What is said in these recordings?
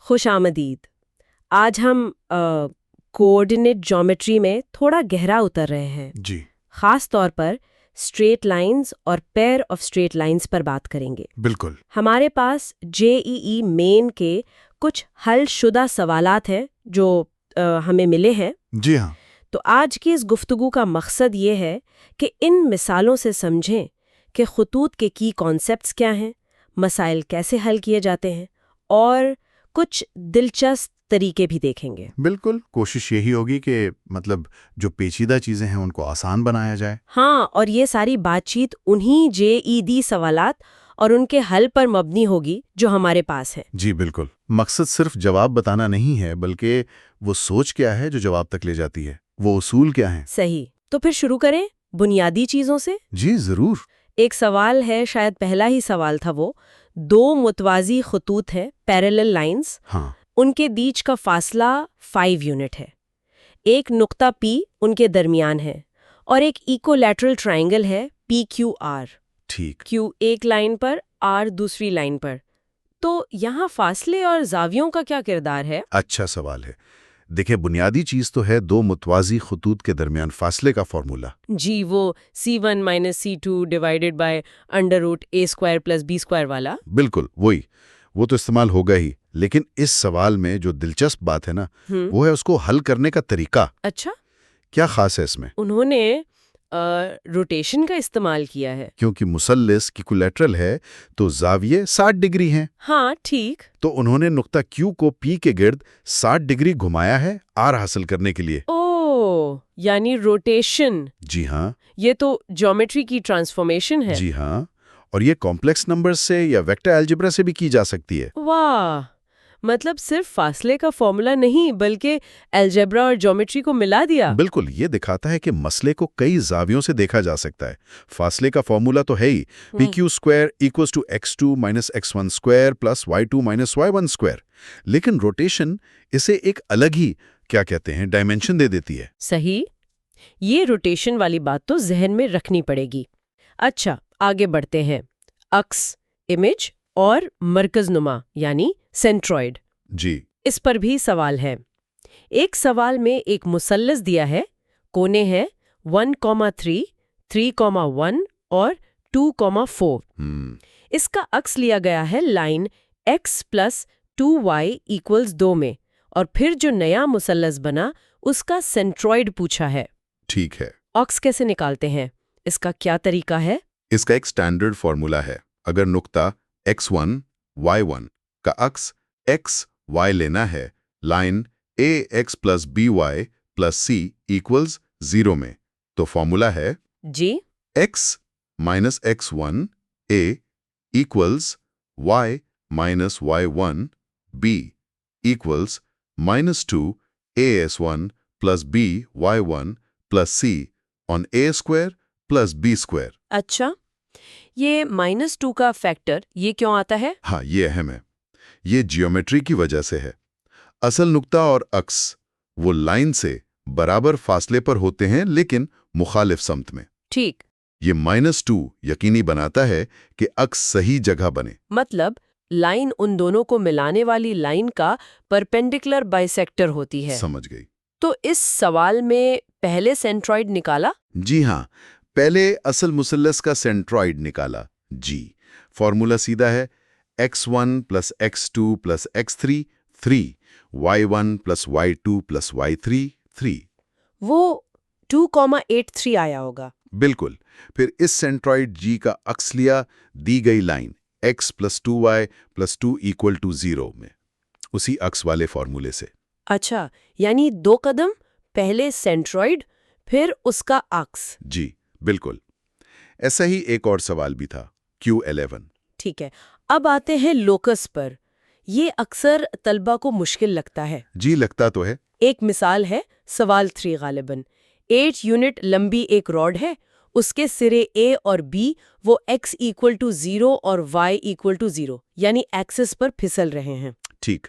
खुशामदीद। आज हम coordinate geometry में थोड़ा गहरा उतर रहे हैं। जी खास तौर पर स्ट्रेट लाइंस और पेयर ऑफ स्ट्रेट लाइंस पर बात करेंगे। बिल्कुल। हमारे पास जेईई मेन के कुछ हलशुदा सवालात हैं जो हमें मिले हैं। जी हाँ। तो आज की इस गुफ्तगू का मकसद ये है कि इन मिसालों से समझें कि खुतूत के की कॉन्सेप्ट्स क्या हैं, मसाइल कैसे हल किए जाते हैं और कुछ दिलचस्प तरीके भी देखेंगे। बिल्कुल, कोशिश यही होगी कि मतलब जो पेचीदा चीज़ें हैं उनको आसान बनाया जाए। हाँ, और ये सारी बातचीत उन्हीं जेईदी सवालात और उनके हल पर मबनी होगी जो हमारे पास है। जी बिल्कुल। मकसद सिर्फ जवाब बताना नहीं है, बल्कि वो सोच क्या है जो जवाब तक ले जाती है, वो उसूल क्या हैं। सही। तो फिर शुरू करें बुनियादी चीजों से। जी ज़रूर। एक सवाल है, शायद पहला ही सवाल था वो। दो मुतवाजी खतूत हैं, पैरेलल लाइंस। हाँ उनके बीच का फासला 5 यूनिट है। एक नुक्ता P उनके दरमियान है और एक इक्विलैटरल ट्रायंगल है PQR। ठीक। Q एक लाइन पर, R दूसरी लाइन पर। तो यहाँ फासले और जावियों का क्या किरदार है? अच्छा सवाल है। देखिए, बुनियादी चीज़ तो है दो मुतवाजी खतूत के दरमियान फासले का फॉर्मूला। जी, वो C1 - C2 divided by √A² + B² वाला। बिल्कुल वही, वो तो इस्तेमाल होगा ही। लेकिन इस सवाल में जो दिलचस्प बात है ना, वो है उसको हल करने का तरीका। अच्छा, क्या खास है इसमें? उन्होंने रोटेशन का इस्तेमाल किया है। क्योंकि मुसल्लिस इक्विलैटरल है तो जाविये 60 डिग्री हैं। हाँ, ठीक। तो उन्होंने नुक्ता Q को P के गिर्द 60 डिग्री घुमाया है R हासिल करने के लिए। ओह, यानी रोटेशन। जी हाँ। ये तो ज्योमेट्री की ट्रांसफॉर्मेशन है। जी हाँ। और ये कॉम्प्लेक्स नंबर्स से या वेक्टर अलजेब्रा से भी की जा सकती है। वाह, मतलब सिर्फ फासले का फॉर्मूला नहीं बल्कि अलजेब्रा और ज्योमेट्री को मिला दिया। बिल्कुल, ये दिखाता है कि मसले को कई जावियों से देखा जा सकता है। फासले का फॉर्मूला तो है ही, PQ² = x2 - x1² + y2 - y1²। लेकिन रोटेशन इसे एक अलग ही क्या कहते हैं डायमेंशन दे देती है। सही। ये रोटेशन वाली बात तो जहन में रखनी पड़ेगी। अच्छा, आगे बढ़ते हैं। अक्स, इमेज और मरकज़नुमा यानी सेंट्रॉइड, जी इस पर भी सवाल है। एक सवाल में एक मुसल्लस दिया है, कोने हैं 1,3, 3,1 और 2,4। इसका अक्स लिया गया है लाइन x + 2y = 2 में, और फिर जो नया मुसल्लस बना उसका सेंट्रॉइड पूछा है। ठीक है। अक्स कैसे निकालते हैं? इसका क्या तरीका है? इसका एक स्टैंडर्ड फॉर्मूला है। अगर नुक्ता x1, y1 का अक्स x, y लेना है, लाइन ax + by + c = 0 में, तो फॉर्मूला है जी, x - x1 a = y - y1 b = -2 as1 + by1 + c on a² + b²। अच्छा, ये -2 का फैक्टर ये क्यों आता है? हाँ, ये अहम है। ये जियोमेट्री की वजह से है। असल नुक्ता और अक्स वो लाइन से बराबर फासले पर होते हैं, लेकिन मुखालिफ समत में। ठीक, ये -2 यकीनी बनाता है कि अक्स सही जगह बने। मतलब लाइन उन दोनों को मिलाने वाली लाइन का परपेंडिकुलर बाइसेक्टर होती है। समझ गई। तो इस सवाल में पहले सेंट्रॉइड निकाला? जी हाँ, पहले असल मुसल्लस का सेंट्रॉइड निकाला। जी, फॉर्मूला सीधा है x1 + x2 + x3 3, y1 + y2 + y3 3। वो 2,83 आया होगा। बिल्कुल। फिर इस सेंट्रॉइड G का अक्स लिया दी गई लाइन x + 2y + 2 = 0 में, उसी अक्स वाले फॉर्मूले से। अच्छा, यानी 2 कदम, पहले सेंट्रॉइड फिर उसका अक्स। जी बिल्कुल। ऐसा ही एक और सवाल भी था, Q11। ठीक है, अब आते हैं लोकस पर। ये अक्सर तलबा को मुश्किल लगता है। जी लगता तो है। एक मिसाल है सवाल 3 गालिबन। 8 यूनिट लंबी एक रॉड है, उसके सिरे A और B वो x = 0 और y = 0 यानी एक्सिस पर फिसल रहे हैं। ठीक।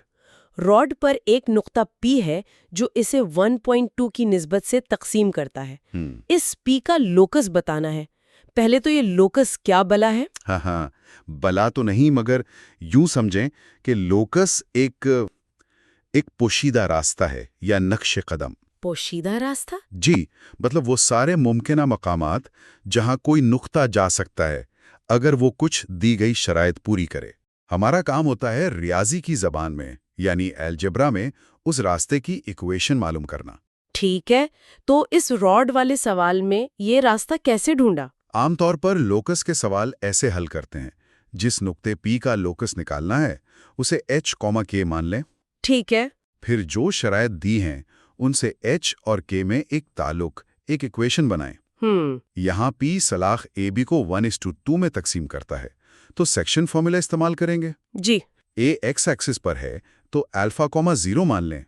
रॉड पर एक नुक्ता P है जो इसे 1.2 की निस्बत से तकसीम करता है। इस P का लोकस बताना है। पहले तो ये लोकस क्या बला है? हाँ हाँ, बला तो नहीं, मगर यूं समझें कि लोकस एक एक पोशीदा रास्ता है या नक्शे कदम। पोशीदा रास्ता? जी, मतलब वो सारे मुमकिना मकामात जहां कोई नुक्ता जा सकता है अगर वो कुछ दी गई शराइत पूरी करे। हमारा काम होता है रियाजी की जबान में यानी अलजेब्रा में उस रास्ते की इक्वेशन मालूम करना। ठीक है, तो इस रॉड वाले सवाल में ये रास्ता कैसे ढूंढा? आमतौर पर लोकस के सवाल ऐसे हल करते हैं, जिस नुक्ते P का लोकस निकालना है उसे H, K मान लें। ठीक है। फिर जो शराइत दी हैं उनसे H और K में एक ताल्लुक, एक इक्वेशन बनाएं। यहाँ P सलाख AB को 1:2 में तकसीम करता है, तो सेक्शन फॉर्मूला इस्तेमाल करेंगे। जी। A x एक्सिस पर है तो अल्फा, 0 मान लें।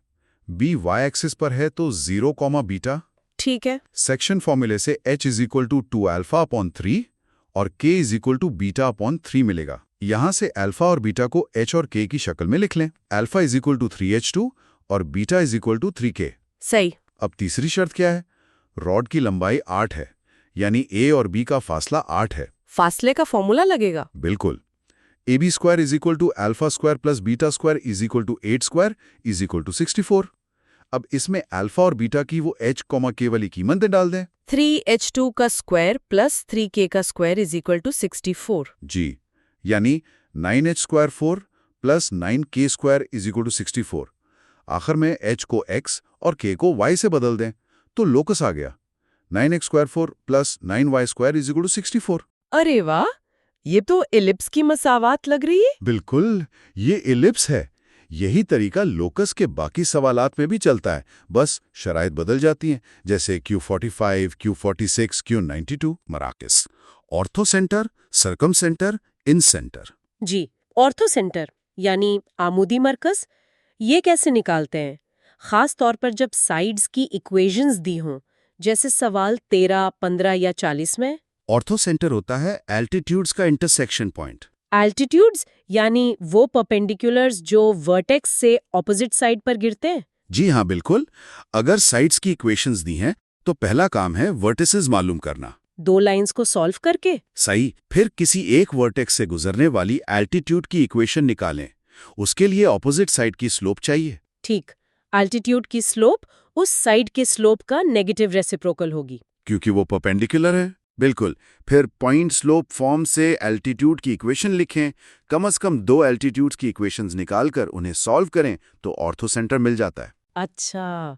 B y एक्सिस पर है तो 0, बीटा। ठीक है। सेक्शन फॉर्मूले से h = 2 अल्फा अपॉन 3 और k = बीटा अपॉन 3 मिलेगा। यहाँ से अल्फा और बीटा को h और k की शक्ल में लिख लें। अल्फा = 3h2 और बीटा = 3k। सही। अब तीसरी शर्त क्या है? रॉड की लंबाई 8 है, यानी a और b का फासला 8 है। फासले का फॉर्मूला लगेगा? बिल्कुल। AB² = α² + β² = 8² = 64। अब इसमें अल्फा और बीटा की वो h, k वाली कीमतें डाल दें। 3h2 का स्क्वायर प्लस 3k का स्क्वायर = 64। जी, यानी 9h² 4 + 9k² = 64। आखिर में h को x और k को y से बदल दें तो लोकस आ गया। 9x² 4 + 9y² = 64। अरे वाह, ये तो एलिप्स की मसावात लग रही है। बिल्कुल, ये एलिप्स है। यही तरीका लोकस के बाकी सवालात में भी चलता है, बस शराइत बदल जाती हैं, जैसे Q45, Q46, Q92। मराकस, orthocentre, circumcentre, incentre. जी, ऑर्थो सेंटर यानी आमुदी मरकज, ये कैसे निकालते हैं? खास तौर पर जब साइड्स की इक्वेशंस दी हों, जैसे सवाल 13, 15 या 40 में। ऑर्थो सेंटर होता है एल्टीट्यूड्स का इंटरसेक्शन पॉइंट। एल्टीट्यूड्स यानी वो परपेंडिकुलर्स जो वर्टेक्स से ऑपोजिट साइड पर गिरते हैं? जी हाँ, बिल्कुल। अगर साइड्स की इक्वेशंस दी हैं तो पहला काम है वर्टिसेस मालूम करना। 2 लाइंस को सॉल्व करके? सही। फिर किसी एक वर्टेक्स से गुजरने वाली एल्टीट्यूड की इक्वेशन निकालें। उसके लिए ऑपोजिट साइड की स्लोप चाहिए। ठीक, एल्टीट्यूड की स्लोप उस साइड के स्लोप का नेगेटिव रेसिप्रोकल होगी। क्योंकि वो परपेंडिकुलर है। बिल्कुल। फिर पॉइंट स्लोप फॉर्म से एल्टीट्यूड की इक्वेशन लिखें। कम से कम 2 एल्टीट्यूड्स की इक्वेशंस निकालकर उन्हें सॉल्व करें तो ऑर्थो सेंटर मिल जाता है। अच्छा,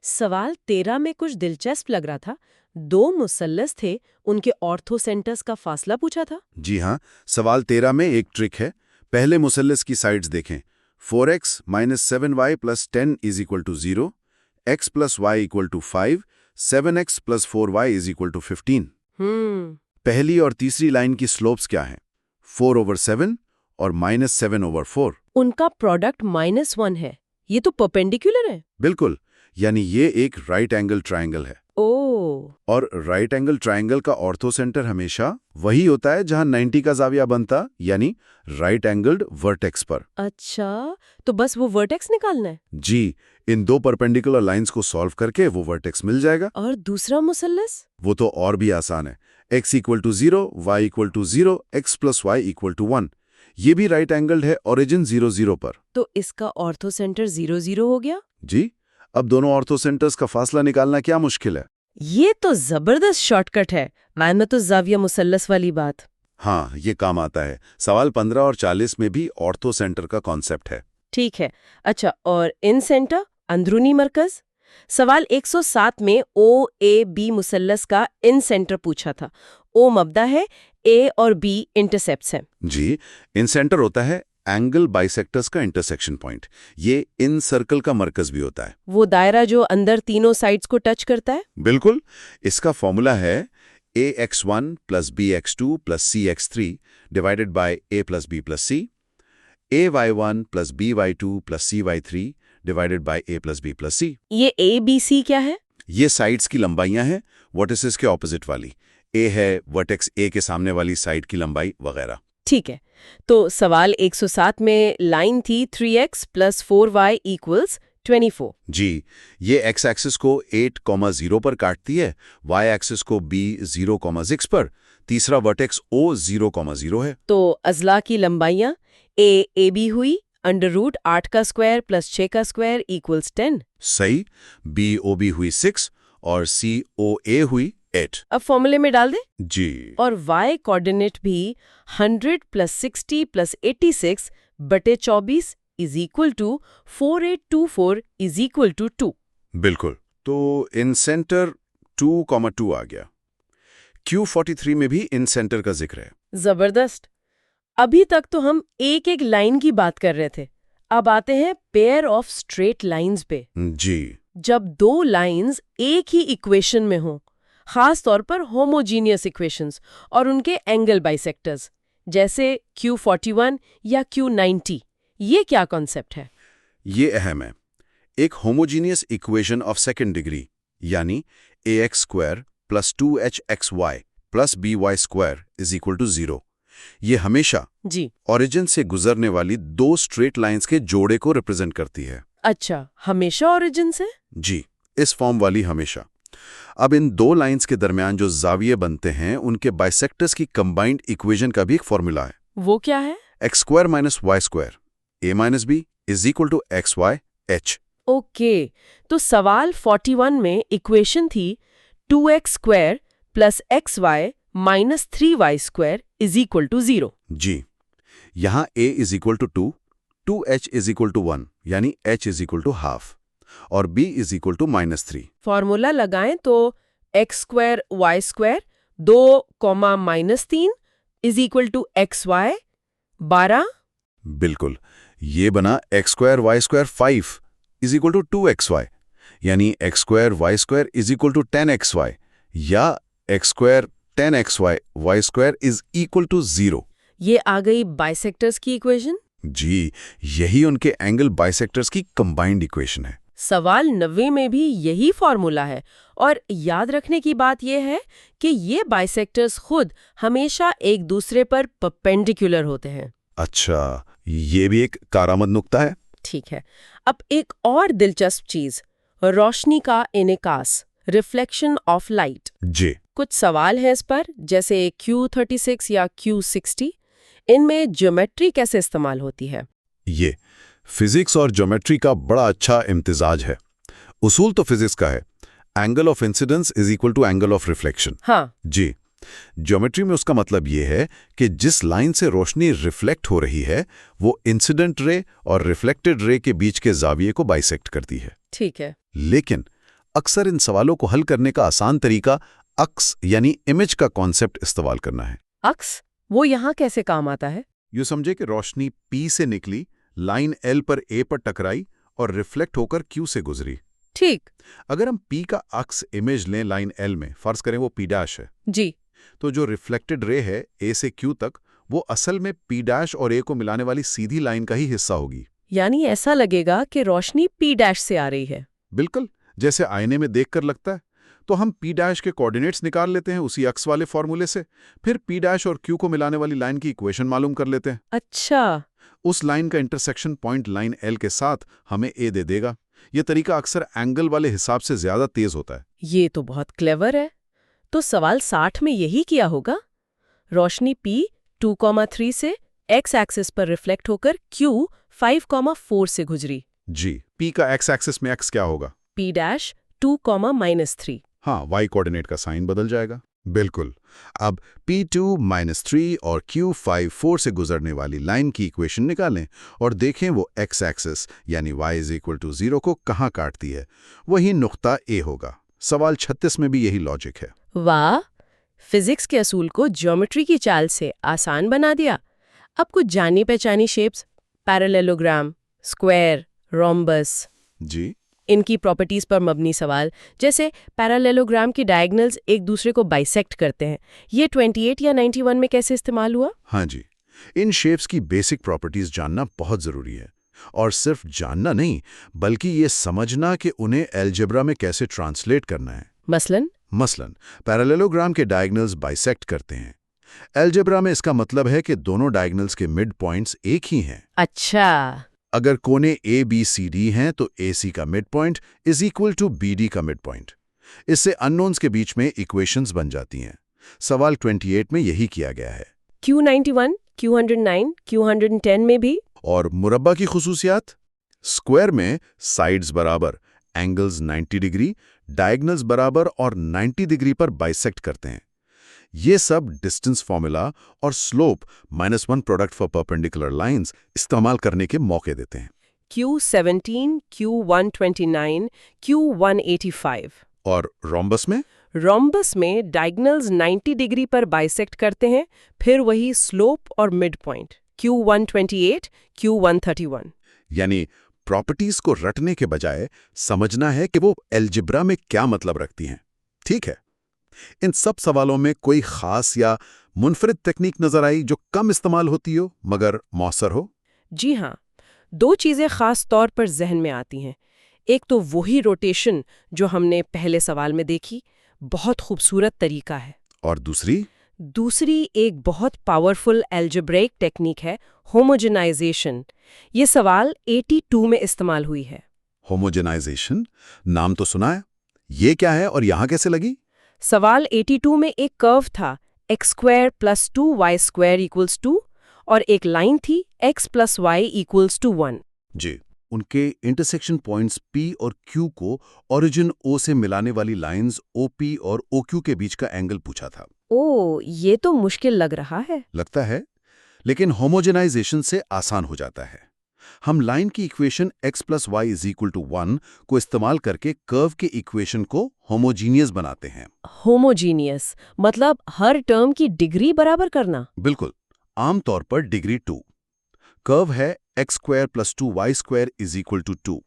सवाल 13 में कुछ दिलचस्प लग रहा था। 2 मुसल्लस थे, उनके ऑर्थो सेंटर्स का फासला पूछा था। जी हाँ, सवाल 13 में एक ट्रिक है। पहले मुसल्लस की साइड्स देखें। 4x - 7y + 10 = 0, x + y = 5, 7x + 4y = 15। पहली और तीसरी लाइन की स्लोप्स क्या हैं? 4/7 और -7/4। उनका प्रोडक्ट -1 है। ये तो परपेंडिकुलर है। बिल्कुल, यानी ये एक राइट एंगल ट्रायंगल है। ओह, और राइट एंगल ट्रायंगल का ऑर्थो सेंटर हमेशा वही होता है जहां 90 का जाविया बनता, यानी राइट एंगल्ड वर्टेक्स पर। अच्छा, तो बस वो वर्टेक्स निकालना है। जी, इन 2 परपेंडिकुलर लाइंस को सॉल्व करके वो वर्टेक्स मिल जाएगा। और दूसरा मुसल्लस? वो तो और भी आसान है। x = 0, y = 0, x + y = 1। ये भी राइट एंगल्ड है ओरिजिन 0, 0 पर। तो इसका ऑर्थो सेंटर 0, 0 हो गया। जी, अब दोनों ऑर्थो सेंटर्स का फासला निकालना क्या मुश्किल है? ये तो जबरदस्त शॉर्टकट है। मायने तो जाविया मुसल्लस वाली बात। हाँ, ये काम आता है। सवाल 15 और 40 में भी ऑर्थो सेंटर का कॉन्सेप्ट है। ठीक है। अच्छा, और इन सेंटर, अंदरूनी मरकज? सवाल 107 में OAB मुसल्लस का इन सेंटर पूछा था। O मब्दा है, A और B इंटरसेप्ट्स हैं। जी, इन सेंटर होता है एंगल बाइसेक्टर्स का इंटरसेक्शन पॉइंट। ये इन सर्कल का मरकज भी होता है। वो दायरा जो अंदर तीनों साइड्स को टच करता है? बिल्कुल। इसका फॉर्मूला है ax1 + bx2 + cx3 divided by a + b + c, ay1 + by2 + cy3 divided by a + b + c। ये ABC क्या है? ये साइड्स की लंबाइयां हैं, वर्टिसेस के ऑपोजिट वाली। a है वर्टेक्स a के सामने वाली साइड की लंबाई वगैरह। ठीक है, तो सवाल 107 में लाइन थी 3x + 4y = 24। जी, ये x एक्सिस को 8, 0 पर काटती है, y एक्सिस को b 0, 6 पर। तीसरा वर्टेक्स O 0, 0 है। तो अजला की लंबाइयाँ AAB हुई, √8 का स्क्वायर प्लस 6 का स्क्वायर इक्वल्स 10। सही। BOB हुई 6 और COA हुई 8। अब फॉर्मूले में डाल दे। जी। और y कोऑर्डिनेट भी 100 प्लस 60 प्लस 86 बटे 24 is equal to 4824 is equal to 2। बिल्कुल। तो इन सेंटर 2,2 आ गया। Q43 में भी इन सेंटर का जिक्र है। जबरदस्त। अभी तक तो हम एक एक लाइन की बात कर रहे थे, अब आते हैं पेयर ऑफ स्ट्रेट लाइंस पे। जी। जब दो लाइंस एक ही इक्वेशन में हों, खास तौर पर होमोजीनियस इक्वेशंस और उनके एंगल बाइसेक्टर्स, जैसे Q41 या Q90, ये क्या कॉन्सेप्ट है? ये अहम है। एक homogeneous equation of second degree यानी ax² plus 2hxy plus by² is equal to 0। ये हमेशा जी। ओरिजिन से गुजरने वाली दो स्ट्रेट लाइंस के जोड़े को रिप्रेजेंट करती है। अच्छा, हमेशा ओरिजिन से? जी, इस फॉर्म वाली हमेशा। अब इन दो लाइंस के दरमियान जो जाविये बनते हैं उनके बाइसेक्टर्स की कंबाइंड इक्वेशन का भी एक फॉर्मूला है। वो क्या है? x² minus y² a minus b is equal to xy h। Okay, तो सवाल 41 में इक्वेशन थी 2x² plus xy minus 3y² is equal to 0। जी, यहाँ a is equal to 2, 2h is equal to 1 यानी h is equal to half और b is equal to -3। Formula लगाएं तो x² y² 2, -3 is equal to xy 12। बिल्कुल, ये बना x² y² 5 is equal to 2xy यानी x² y² is equal to 10xy या x² 10xy y² is equal to 0। ये आ गई बाइसेक्टर्स की इक्वेशन। जी, यही उनके एंगल बाइसेक्टर्स की कंबाइंड इक्वेशन है। सवाल 90 में भी यही फॉर्मूला है और याद रखने की बात यह है कि ये बाइसेक्टर्स खुद हमेशा एक दूसरे पर परपेंडिकुलर होते हैं। अच्छा, ये भी एक कारामद नुक्ता है। ठीक है, अब एक और दिलचस्प चीज, रोशनी का इनेकास, रिफ्लेक्शन ऑफ लाइट। जी। कुछ सवाल है इस पर, जैसे Q36 या Q60, इनमें ज्योमेट्री कैसे इस्तेमाल होती है? ये फिजिक्स और ज्योमेट्री का बड़ा अच्छा इम्तिजाज है। उसूल तो फिजिक्स का है, angle of incidence is equal to angle of reflection. हाँ जी, ज्योमेट्री में उसका मतलब ये है कि जिस लाइन से रोशनी रिफ्लेक्ट हो रही है वो इंसिडेंट रे और रिफ्लेक्टेड रे के बीच के जाविये को बाइसेक्ट करती है। ठीक है। लेकिन अक्सर इन सवालों को हल करने का आसान तरीका अक्स यानी इमेज का कॉन्सेप्ट इस्तेमाल करना है। अक्स, वो यहाँ कैसे काम आता है? यूँ समझे कि रोशनी P से निकली, लाइन L पर A पर टकराई और रिफ्लेक्ट होकर Q से गुजरी। ठीक। अगर हम P का अक्स इमेज लें लाइन L में, फर्ज करें वो P' है, जी। तो जो रिफ्लेक्टेड रे है A से Q तक वो असल में P' और A को मिलाने वाली सीधी लाइन का ही हिस्सा होगी। यानी ऐसा लगेगा कि रोशनी P' से आ रही है। बिल्कुल, जैसे आईने में देखकर लगता है। तो हम P' के कोऑर्डिनेट्स निकाल लेते हैं उसी अक्स वाले फॉर्मूले से, फिर P' और Q को मिलाने वाली लाइन की इक्वेशन मालूम कर लेते हैं। अच्छा। उस लाइन का इंटरसेक्शन पॉइंट लाइन L के साथ हमें A दे देगा। ये तरीका अक्सर एंगल वाले हिसाब से ज्यादा तेज होता है। ये तो बहुत क्लेवर है। तो सवाल 60 में यही किया होगा, रोशनी P 2,3 से x एक्सिस पर रिफ्लेक्ट होकर Q 5,4 से गुजरी। जी, P का x एक्सिस में x क्या होगा? P' 2,-3। हाँ, y कोऑर्डिनेट का साइन बदल जाएगा। बिल्कुल। अब P2-3 और Q5-4 से गुजरने वाली लाइन की इक्वेशन निकालें और देखें वो x एक्सिस यानी y = 0 को कहाँ काटती है। वही नुक्ता A होगा। सवाल 36 में भी यही लॉजिक है। वाह, फिजिक्स के असूल को ज्योमेट्री की चाल से आसान बना दिया। अब कुछ जानी पहचानी शेप्स, पैरेललोग्राम, स्क्वायर, रोम्बस, जी, इनकी प्रॉपर्टीज पर मबनी सवाल, जैसे पैरेललोग्राम की डायगोनल्स एक दूसरे को बाइसेक्ट करते हैं, ये 28 या 91 में कैसे इस्तेमाल हुआ? हाँ जी, इन शेप्स की बेसिक प्रॉपर्टीज जानना बहुत ज़रूरी है। और सिर्फ जानना नहीं, बल्कि ये समझना कि उन्हें अलजेब्रा में कैसे ट्रांसलेट करना है। मसलन पैरेललोग्राम के डायगोनल्स बाइसेक्ट करते हैं। अलजेब्रा में इसका मतलब है कि दोनों डायगोनल्स के मिड पॉइंट्स एक ही हैं। अच्छा। अगर कोने ABCD हैं तो AC का mid point is equal to BD का मिड पॉइंट। इससे अननोन्स के बीच में इक्वेशंस बन जाती हैं। सवाल 28 में यही किया गया है। Q91, Q109, Q110 में भी? और मुरब्बा की खुसूसियात? स्क्वायर में साइड्स बराबर, एंगल्स 90 डिग्री, डायगोनल्स बराबर और 90 डिग्री पर बाइसेक्ट करते हैं। ये सब डिस्टेंस फॉर्मूला और slope -1 product for perpendicular lines इस्तेमाल करने के मौके देते हैं। Q17, Q129, Q185। और रोम्बस में? रोम्बस में डायगोनल्स 90 डिग्री पर बाइसेक्ट करते हैं, फिर वही स्लोप और मिड पॉइंट Q128, Q131। यानी प्रॉपर्टीज को रटने के बजाय समझना है कि वो अलजेब्रा में क्या मतलब रखती हैं। ठीक है, इन सब सवालों में कोई खास या मुनफरिद तकनीक नजर आई जो कम इस्तेमाल होती हो मगर मौसर हो? जी हाँ, दो चीज़ें खास तौर पर जहन में आती हैं। एक तो वही रोटेशन जो हमने पहले सवाल में देखी, बहुत खूबसूरत तरीका है। और दूसरी एक बहुत पावरफुल अलजेब्रिक टेक्निक है, होमोजेनाइजेशन। ये सवाल 82 में इस्तेमाल हुई है। होमोजेनाइजेशन, नाम तो सुना है। ये क्या है और यहाँ कैसे लगी? सवाल 82 में एक कर्व था, x² + 2y² = 2, और एक लाइन थी x + y = 1। जी, उनके इंटरसेक्शन पॉइंट्स P और Q को ओरिजिन O से मिलाने वाली लाइंस OP और OQ के बीच का एंगल पूछा था। ये तो मुश्किल लग रहा है। लगता है, लेकिन होमोजेनाइजेशन से आसान हो जाता है। हम लाइन की इक्वेशन x + y = 1 को इस्तेमाल करके कर्व के इक्वेशन को होमोजीनियस बनाते हैं। होमोजीनियस मतलब हर टर्म की डिग्री बराबर करना? बिल्कुल, आमतौर पर डिग्री 2। कर्व है x² + 2y² = 2।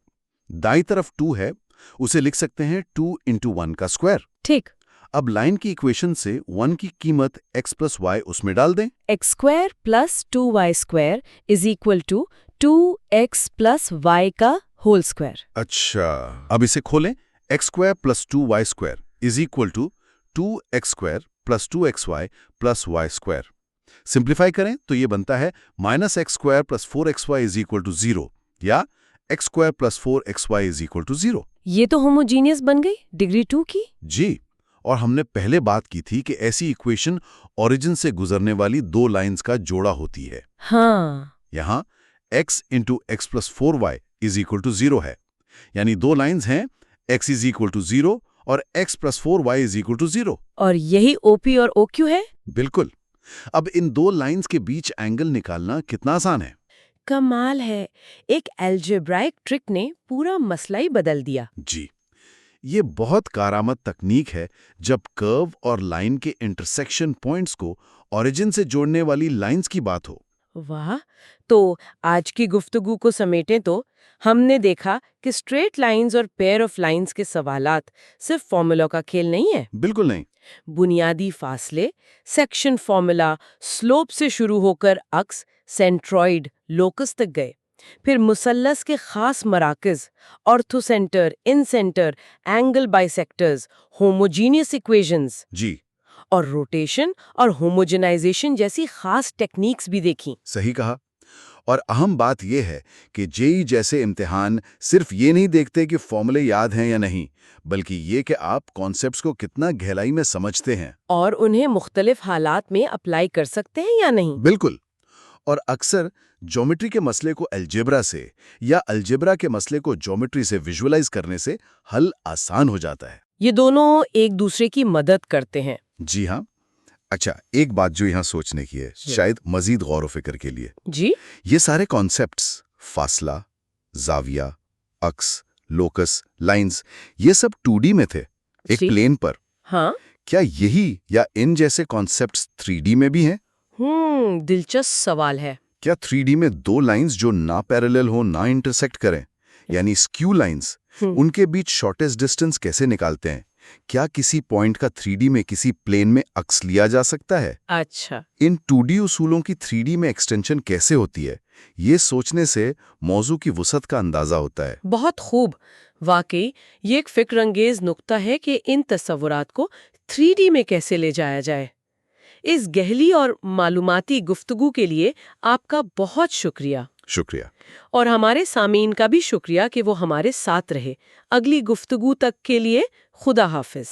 दाईं तरफ 2 है, उसे लिख सकते हैं 2 × 1 का स्क्वायर। ठीक। अब लाइन की इक्वेशन से 1 की कीमत x + y उसमें डाल दें। x² + 2y² = 2x + y का होल स्क्वायर। अच्छा, अब इसे खोलें। x² + 2y² = 2x² + 2xy + y²। Simplify करें तो ये बनता है -x² + 4xy = 0 या x² + 4xy = 0। ये तो होमोजीनियस बन गई डिग्री 2 की। जी, और हमने पहले बात की थी कि ऐसी इक्वेशन ओरिजिन से गुजरने वाली दो लाइंस का जोड़ा होती है। हाँ। यहाँ x × x + 4y = 0 है, यानी दो लाइंस हैं, x = 0 और x + 4y = 0। और यही OP और OQ है? बिल्कुल। अब इन दो लाइंस के बीच एंगल निकालना कितना आसान है। कमाल है, एक अलजेब्राइक ट्रिक ने पूरा मसला ही बदल दिया। जी, ये बहुत कारामद तकनीक है जब कर्व और लाइन के इंटरसेक्शन पॉइंट्स को ओरिजिन से जोड़ने वाली लाइंस की बात हो। वाह! तो आज की गुफ्तगू को समेटें तो हमने देखा कि स्ट्रेट लाइंस और पेयर ऑफ लाइंस के सवालात सिर्फ फॉर्मूला का खेल नहीं है। बिल्कुल नहीं। बुनियादी फासले, सेक्शन फॉर्मूला, स्लोप से शुरू होकर अक्स, सेंट्रॉइड, लोकस तक गए। फिर मुसल्लस के खास मराकज़, orthocentre, incentre, angle bisectors, homogeneous equations जी, और रोटेशन और होमोजेनाइजेशन जैसी खास टेक्निक्स भी देखी। सही कहा। और अहम बात यह है कि जेईई जैसे इम्तिहान सिर्फ ये नहीं देखते कि फॉर्मूले याद हैं या नहीं, बल्कि ये कि आप कॉन्सेप्ट्स को कितना गहराई में समझते हैं और उन्हें मुख्तलिफ हालात में अप्लाई कर सकते हैं या नहीं। बिल्कुल। और अक्सर ज्योमेट्री के मसले को अलजेब्रा से या अलजेब्रा के मसले को ज्योमेट्री से विजुअलाइज करने से हल आसान हो जाता है। ये दोनों एक दूसरे की मदद करते हैं। जी हाँ। अच्छा, एक बात जो यहाँ सोचने की है, शायद मजीद गौर व फिक्र के लिए। जी, ये सारे कॉन्सेप्ट्स, फासला, जाविया, अक्स, लोकस, लाइंस, ये सब 2D में थे, एक जी। प्लेन पर। हाँ। क्या यही या इन जैसे कॉन्सेप्ट्स 3D में भी हैं? दिलचस्प सवाल है। क्या 3D में दो लाइंस जो ना पैरेलल हो, ना इंटरसेक्ट करें, यानी स्क्यू लाइंस, उनके बीच शॉर्टेस्ट डिस्टेंस कैसे निकालते हैं? क्या किसी पॉइंट का 3D में किसी प्लेन में अक्स लिया जा सकता है? अच्छा। इन 2D उसूलों की 3D में एक्सटेंशन कैसे होती है? ये सोचने से मौजू की वुसअत का अंदाजा होता है। बहुत खूब। वाकई ये एक फिक्रअंगेज नुक्ता है कि इन तस्वुरात को 3D में कैसे ले जाया जाए। इस गहरी और मालूमाती गुफ्तगू के लिए आपका बहुत शुक्रिया। शुक्रिया। और हमारे सामीन का भी शुक्रिया कि वो हमारे साथ रहे। अगली गुफ्तगू तक के लिए खुदा हाफिज।